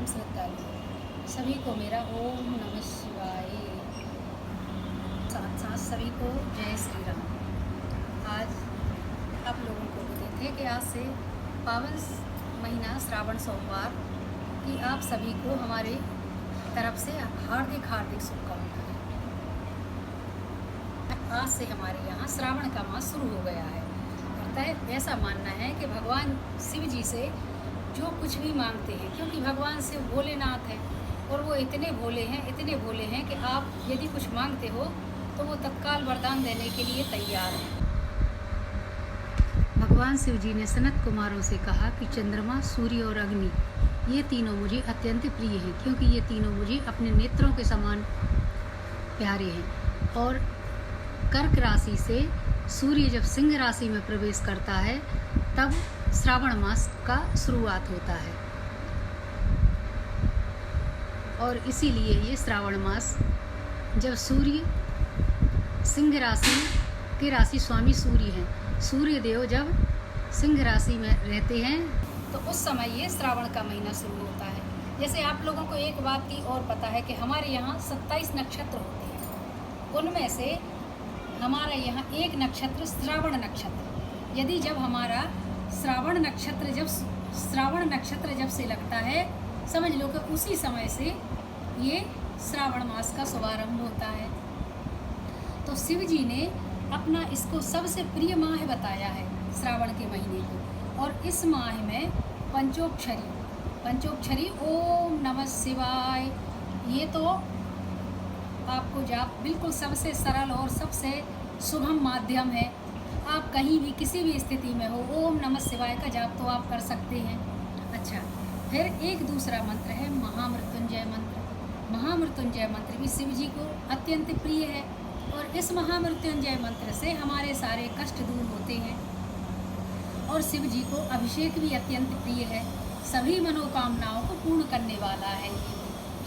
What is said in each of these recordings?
श्रद्धालु सभी को मेरा ओम नमः शिवाय। साथ साथ सभी को जय श्री राम। आज आप लोगों को बता थे कि आज से पावन महीना श्रावण सोमवार की आप सभी को हमारे तरफ से हार्दिक हार्दिक शुभकामनाएं। आज से हमारे यहाँ श्रावण का मास शुरू हो गया है। ऐसा मानना है कि भगवान शिव जी से जो कुछ भी मांगते हैं, क्योंकि भगवान शिव भोलेनाथ हैं और वो इतने भोले हैं कि आप यदि कुछ मांगते हो तो वो तत्काल वरदान देने के लिए तैयार हैं। भगवान शिव जी ने सनत कुमारों से कहा कि चंद्रमा, सूर्य और अग्नि ये तीनों मुझे अत्यंत प्रिय हैं, क्योंकि ये तीनों मुझे अपने नेत्रों के समान प्यारे हैं। और कर्क राशि से सूर्य जब सिंह राशि में प्रवेश करता है तब श्रावण मास का शुरुआत होता है, और इसीलिए ये श्रावण मास जब सूर्य सिंह राशि के राशि स्वामी सूर्य हैं, सूर्य देव जब सिंह राशि में रहते हैं तो उस समय ये श्रावण का महीना शुरू होता है। जैसे आप लोगों को एक बात की और पता है कि हमारे यहाँ 27 नक्षत्र होते हैं, उनमें से हमारा यहाँ एक नक्षत्र श्रावण नक्षत्र। यदि जब हमारा श्रावण नक्षत्र जब से लगता है, समझ लो कि उसी समय से ये श्रावण मास का शुभारंभ होता है। तो शिव जी ने अपना इसको सबसे प्रिय माह बताया है श्रावण के महीने को, और इस माह में पंचोक्षरी ओम नमः शिवाय ये तो आपको जाप बिल्कुल सबसे सरल और सबसे शुभम माध्यम है। आप कहीं भी किसी भी स्थिति में हो, ओम नमः शिवाय का जाप तो आप कर सकते हैं। अच्छा, फिर एक दूसरा मंत्र है महामृत्युंजय मंत्र। महामृत्युंजय मंत्र भी शिव जी को अत्यंत प्रिय है, और इस महामृत्युंजय मंत्र से हमारे सारे कष्ट दूर होते हैं। और शिव जी को अभिषेक भी अत्यंत प्रिय है, सभी मनोकामनाओं को पूर्ण करने वाला है ये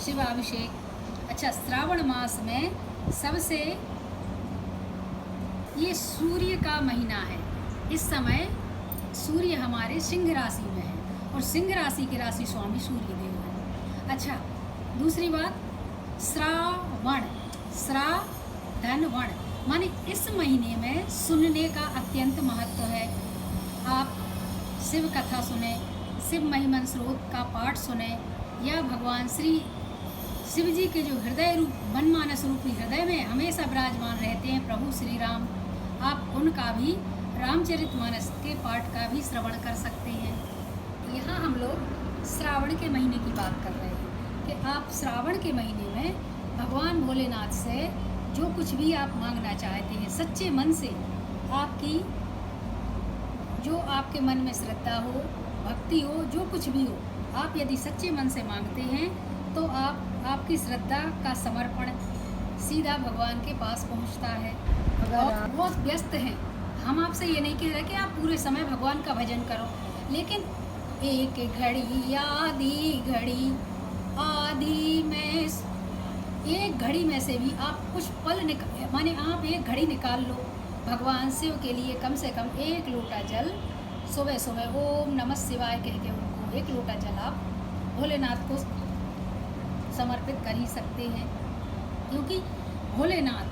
शिवाभिषेक। अच्छा, श्रावण मास में सबसे ये सूर्य का महीना है। इस समय सूर्य हमारे सिंह राशि में है, और सिंह राशि के राशि स्वामी सूर्य देव है। अच्छा, दूसरी बात श्रावण माने इस महीने में सुनने का अत्यंत महत्व है। आप शिव कथा सुने, शिव महिमन स्रोत का पाठ सुने, या भगवान श्री शिव जी के जो हृदय रूप मनमानस रूपी हृदय में हमेशा विराजमान रहते हैं प्रभु श्री राम, आप उनका भी रामचरितमानस के पाठ का भी श्रवण कर सकते हैं। यहाँ हम लोग श्रावण के महीने की बात कर रहे हैं कि आप श्रावण के महीने में भगवान भोलेनाथ से जो कुछ भी आप मांगना चाहते हैं, सच्चे मन से आपकी जो आपके मन में श्रद्धा हो, भक्ति हो, जो कुछ भी हो, आप यदि सच्चे मन से मांगते हैं तो आपकी श्रद्धा का समर्पण सीधा भगवान के पास पहुंचता है। अगर आप बहुत व्यस्त हैं, हम आपसे ये नहीं कह रहे कि आप पूरे समय भगवान का भजन करो, लेकिन एक घड़ी आदि में एक घड़ी में से भी आप कुछ पल माने आप एक घड़ी निकाल लो भगवान शिव के लिए। कम से कम एक लोटा जल सुबह सुबह ओम नमः शिवाय कह के उनको एक लोटा जल आप भोलेनाथ को समर्पित कर ही सकते हैं, क्योंकि भोलेनाथ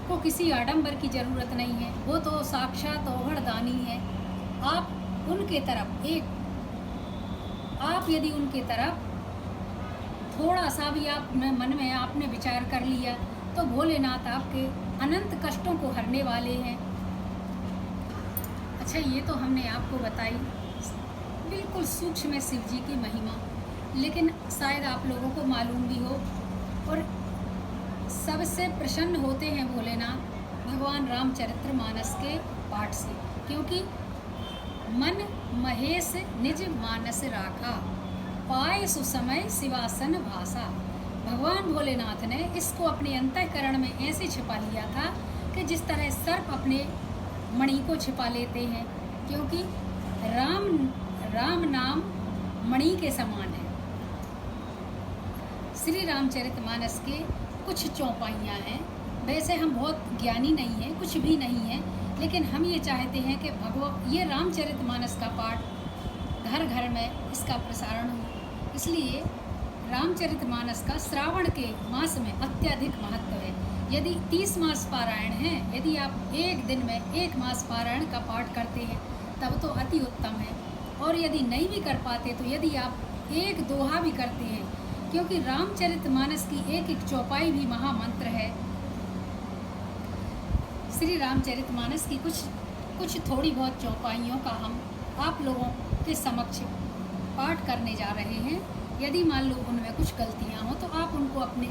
को किसी आडंबर की ज़रूरत नहीं है, वो तो साक्षात अवघड़दानी है। आप यदि उनके तरफ थोड़ा सा भी आप मन में आपने विचार कर लिया तो भोलेनाथ आपके अनंत कष्टों को हरने वाले हैं। अच्छा, ये तो हमने आपको बताई बिल्कुल सूक्ष्म शिव जी की महिमा, लेकिन शायद आप लोगों को मालूम भी हो। और सबसे प्रसन्न होते हैं भोलेनाथ भगवान रामचरितमानस के पाठ से, क्योंकि मन महेश निज मानस राखा, पाए सुसमय शिवासन भाषा। भगवान भोलेनाथ ने इसको अपने अंतःकरण में ऐसे छिपा लिया था कि जिस तरह सर्प अपने मणि को छिपा लेते हैं, क्योंकि राम नाम मणि के समान है। श्री रामचरितमानस के कुछ चौपाइयाँ हैं। वैसे हम बहुत ज्ञानी नहीं हैं, कुछ भी नहीं हैं, लेकिन हम ये चाहते हैं कि ये रामचरितमानस का पाठ घर घर में इसका प्रसारण हो, इसलिए रामचरितमानस का श्रावण के मास में अत्यधिक महत्व है। यदि 30 मास पारायण हैं, यदि आप एक दिन में 1 मास पारायण का पाठ करते हैं तब तो अति उत्तम है। और यदि नहीं भी कर पाते तो यदि आप एक दोहा भी करते हैं, क्योंकि रामचरितमानस की एक एक चौपाई भी महामंत्र है। श्री रामचरितमानस की कुछ थोड़ी बहुत चौपाइयों का हम आप लोगों के समक्ष पाठ करने जा रहे हैं। यदि मान लो उनमें कुछ गलतियां हो तो आप उनको अपने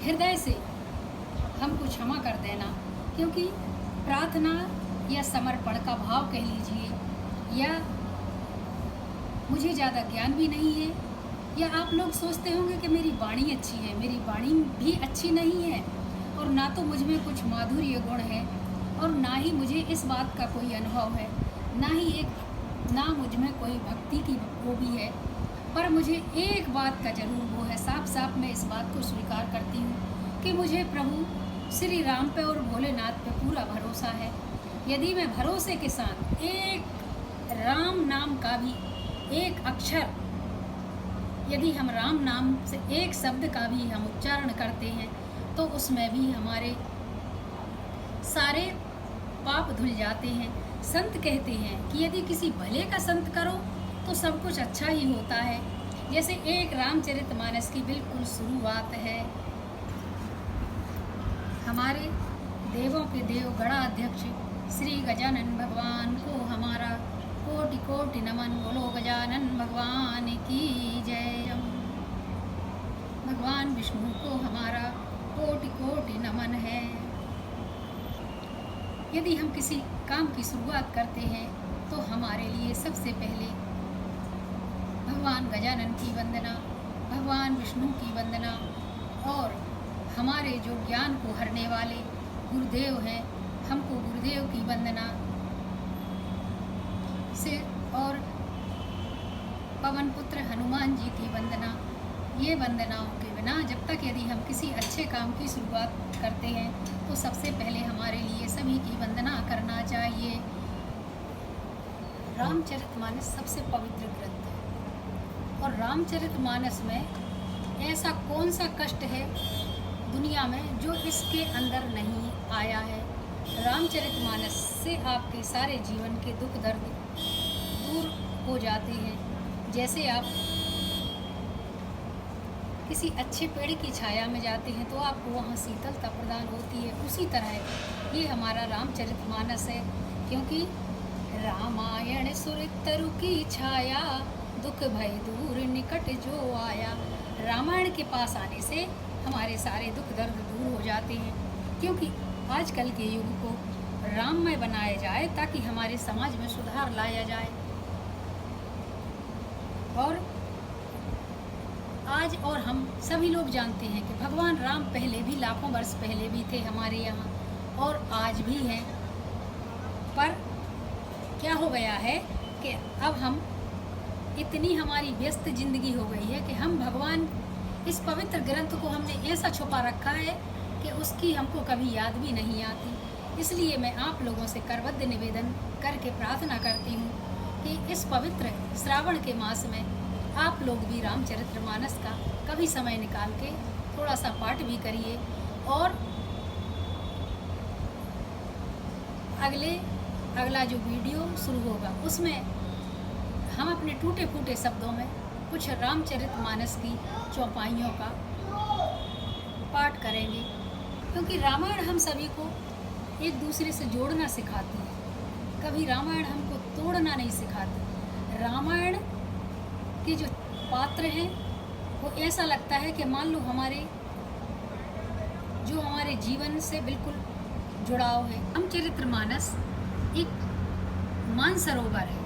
हृदय से हमको क्षमा कर देना, क्योंकि प्रार्थना या समर्पण का भाव कह लीजिए, या मुझे ज़्यादा ज्ञान भी नहीं है, या आप लोग सोचते होंगे कि मेरी वाणी अच्छी है। मेरी वाणी भी अच्छी नहीं है, और ना तो मुझ में कुछ माधुर्य गुण है, और ना ही मुझे इस बात का कोई अनुभव है, ना मुझ में कोई भक्ति की वो भी है। पर मुझे एक बात का जरूर वो है, साफ साफ मैं इस बात को स्वीकार करती हूँ कि मुझे प्रभु श्री राम पे और भोलेनाथ पे पूरा भरोसा है। यदि मैं भरोसे के साथ एक राम नाम का भी एक अक्षर, यदि हम राम नाम से एक शब्द का भी हम उच्चारण करते हैं तो उसमें भी हमारे सारे पाप धुल जाते हैं। संत कहते हैं कि यदि किसी भले का संत करो तो सब कुछ अच्छा ही होता है। जैसे एक रामचरितमानस की बिल्कुल शुरुआत है। हमारे देवों के देव गणाध्यक्ष श्री गजानन भगवान को हमारा कोटि कोटि नमन। बोलो गजानन भगवान की जय। भगवान विष्णु को हमारा कोटि कोटि नमन है। यदि हम किसी काम की शुरुआत करते हैं तो हमारे लिए सबसे पहले भगवान गजानन की वंदना, भगवान विष्णु की वंदना, और हमारे जो ज्ञान को हरने वाले गुरुदेव हैं, हमको गुरुदेव की वंदना से, और पवन पुत्र हनुमान जी की वंदना। ये वंदनाओं के बिना जब तक यदि हम किसी अच्छे काम की शुरुआत करते हैं तो सबसे पहले हमारे लिए सभी की वंदना करना चाहिए। रामचरितमानस सबसे पवित्र ग्रंथ है, और रामचरितमानस में ऐसा कौन सा कष्ट है दुनिया में जो इसके अंदर नहीं आया है। रामचरितमानस से आपके सारे जीवन के दुख दर्द दूर हो जाते हैं। जैसे आप किसी अच्छे पेड़ की छाया में जाते हैं तो आपको वहाँ शीतलता प्रदान होती है, उसी तरह ये हमारा रामचरितमानस है। क्योंकि रामायण सुरतरु की छाया, दुख भय दूर निकट जो आया। रामायण के पास आने से हमारे सारे दुख दर्द दूर हो जाते हैं, क्योंकि आजकल के युग को राममय बनाया जाए ताकि हमारे समाज में सुधार लाया जाए। और आज और हम सभी लोग जानते हैं कि भगवान राम पहले भी, लाखों वर्ष पहले भी थे हमारे यहाँ, और आज भी हैं। पर क्या हो गया है कि अब हम इतनी हमारी व्यस्त जिंदगी हो गई है कि हम भगवान, इस पवित्र ग्रंथ को हमने ऐसा छुपा रखा है कि उसकी हमको कभी याद भी नहीं आती। इसलिए मैं आप लोगों से करबद्ध निवेदन करके प्रार्थना करती हूँ कि इस पवित्र श्रावण के मास में आप लोग भी रामचरितमानस का कभी समय निकाल के थोड़ा सा पाठ भी करिए, और अगला जो वीडियो शुरू होगा उसमें हम अपने टूटे फूटे शब्दों में कुछ रामचरितमानस की चौपाइयों का पाठ करेंगे, क्योंकि रामायण हम सभी को एक दूसरे से जोड़ना सिखाती है, कभी रामायण हमको तोड़ना नहीं सिखाती। रामायण के जो पात्र हैं वो ऐसा लगता है कि मान लो हमारे जीवन से बिल्कुल जुड़ाव है। रामचरितमानस एक मानसरोवर है,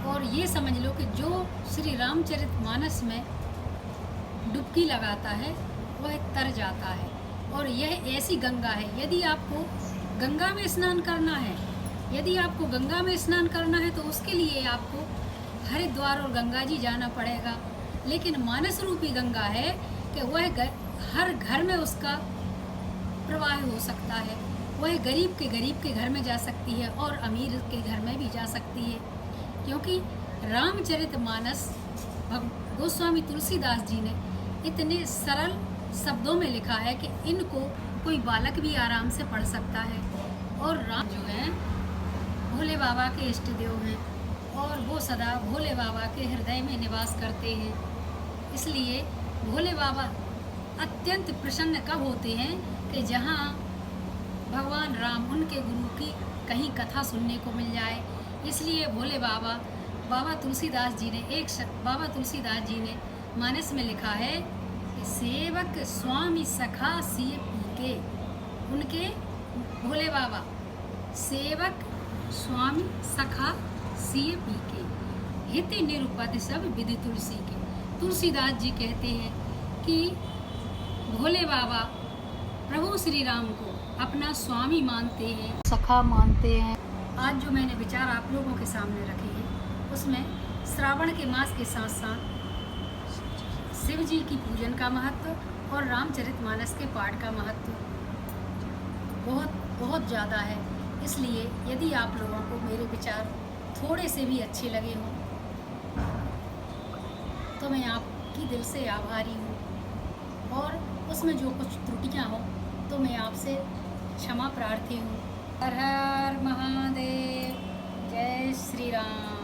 और ये समझ लो कि जो श्री रामचरितमानस में डुबकी लगाता है वह तर जाता है। और यह ऐसी गंगा है, यदि आपको गंगा में स्नान करना है तो उसके लिए आपको हरिद्वार और गंगा जी जाना पड़ेगा। लेकिन मानस रूपी गंगा है कि वह हर घर में उसका प्रवाह हो सकता है। वह गरीब के घर में जा सकती है और अमीर के घर में भी जा सकती है, क्योंकि रामचरितमानस गोस्वामी तुलसीदास जी ने इतने सरल शब्दों में लिखा है कि इनको कोई बालक भी आराम से पढ़ सकता है। और राम जो हैं भोले बाबा के इष्ट देव हैं और वो सदा भोले बाबा के हृदय में निवास करते हैं। इसलिए भोले बाबा अत्यंत प्रसन्न कब होते हैं कि जहाँ भगवान राम उनके गुरु की कहीं कथा सुनने को मिल जाए। इसलिए भोले बाबा बाबा तुलसीदास जी ने मानस में लिखा है कि सेवक स्वामी सखा सिय पीके। उनके भोले बाबा सेवक स्वामी सखा सिय पीके, हित निरुपद सब विधि तुलसी के। तुलसीदास जी कहते हैं कि भोले बाबा प्रभु श्री राम को अपना स्वामी मानते हैं, सखा मानते हैं। आज जो मैंने विचार आप लोगों के सामने रखे हैं उसमें श्रावण के मास के साथ साथ शिव जी की पूजन का महत्व और रामचरितमानस के पाठ का महत्व बहुत ज़्यादा है। इसलिए यदि आप लोगों को मेरे विचार थोड़े से भी अच्छे लगे हों तो मैं आपकी दिल से आभारी हूँ, और उसमें जो कुछ त्रुटियाँ हों तो मैं आपसे क्षमा प्रार्थी हूँ। हर हर महादेव, जय श्री राम।